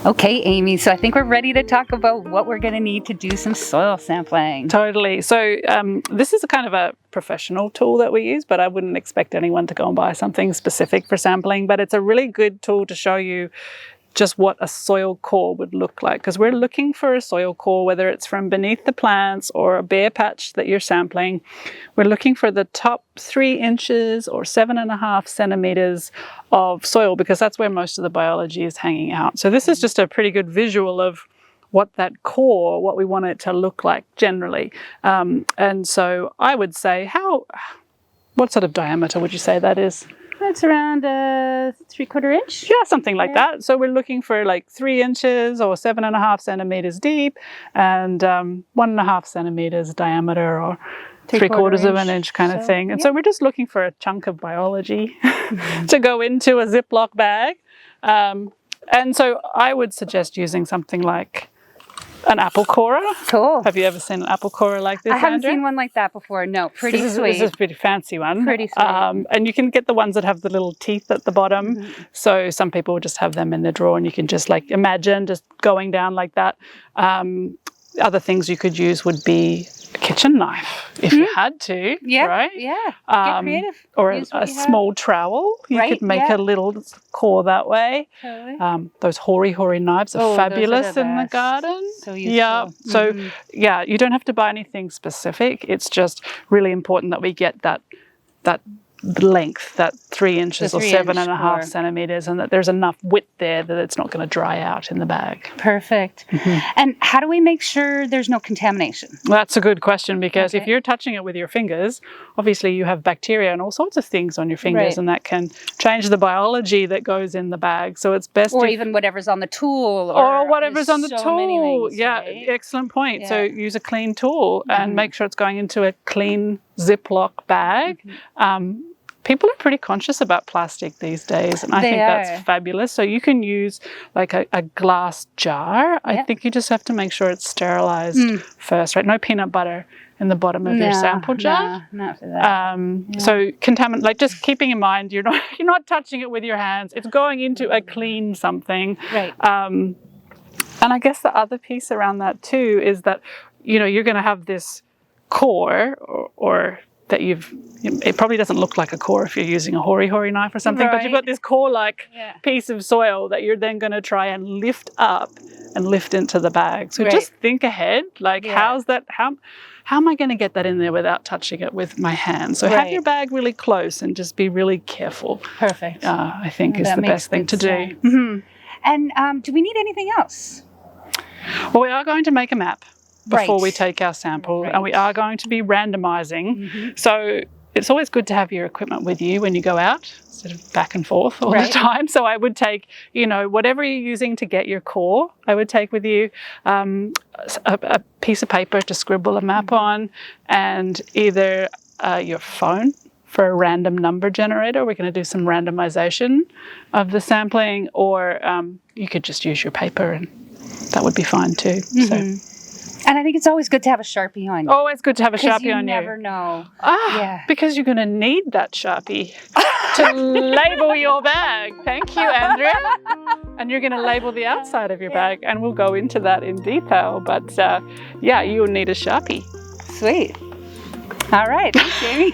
Okay, Amy, so I think we're ready to talk about what we're going to need to do some soil sampling. Totally. So this is a kind of a professional tool that we use, but I wouldn't expect anyone to go and buy something specific for sampling. But it's a really good tool to show you just what a soil core would look like, because we're looking for a soil core, whether it's from beneath the plants or a bare patch that you're sampling. We're looking for the top 3 inches or 7.5 centimeters of soil, because that's where most of the biology is hanging out. So this is just a pretty good visual of what that core, what we want it to look like generally. And so I would say, what sort of diameter would you say that is? That's around a 3/4 inch. Yeah, something like that. So we're looking for like 3 inches or 7.5 centimeters deep and 1.5 centimeters diameter, or 3/4 of an inch kind of thing. And so we're just looking for a chunk of biology to go into a Ziploc bag. And so I would suggest using something like an apple corer. Cool. Have you ever seen an apple corer like this, I haven't Andrea? seen one like that before. No, pretty sweet. This is a pretty fancy one. Pretty sweet. And you can get the ones that have the little teeth at the bottom. So some people will just have them in their drawer, and you can just like imagine just going down like that. Other things you could use would be a kitchen knife if you had to, right? Yeah, get creative. Or a small trowel. You could make a little core that way. Totally. Those hoary knives are fabulous in the garden. So useful. Yeah. So you don't have to buy anything specific. It's just really important that we get that length, that 3 inches or 7.5 centimeters, and that there's enough width there that it's not going to dry out in the bag. Perfect. And how do we make sure there's no contamination? Well, that's a good question, because if you're touching it with your fingers, obviously you have bacteria and all sorts of things on your fingers, and that can change the biology that goes in the bag. So it's best even whatever's on the tool. Or whatever's on the tool. Many things, Excellent point. So use a clean tool and make sure it's going into a clean Ziploc bag. People are pretty conscious about plastic these days, and I think that's fabulous. So you can use like a glass jar. I think you just have to make sure it's sterilized first, right? No peanut butter in the bottom of your sample jar. No, not for that. So like just keeping in mind, you're not touching it with your hands. It's going into a clean something. Right. And I guess the other piece around that too is that, you're going to have this core or that it probably doesn't look like a core if you're using a hoary knife or something, but you've got this core-like piece of soil that you're then going to try and lift up and lift into the bag. So just think ahead, like how am I going to get that in there without touching it with my hands? So have your bag really close and just be really careful. Perfect. I think is the best thing to do. And do we need anything else? Well, we are going to make a map before we take our sample, and we are going to be randomizing. So it's always good to have your equipment with you when you go out, instead of back and forth all the time. So I would take, whatever you're using to get your core, I would take with you a piece of paper to scribble a map on, and either your phone for a random number generator. We're going to do some randomization of the sampling, or you could just use your paper, and that would be fine too. And I think it's always good to have a Sharpie on you. Always good to have a Sharpie on you. You never know. Because you're going to need that Sharpie to label your bag. Thank you, Andrea. And you're going to label the outside of your bag, and we'll go into that in detail. But you'll need a Sharpie. Sweet. All right. Thanks, Jamie.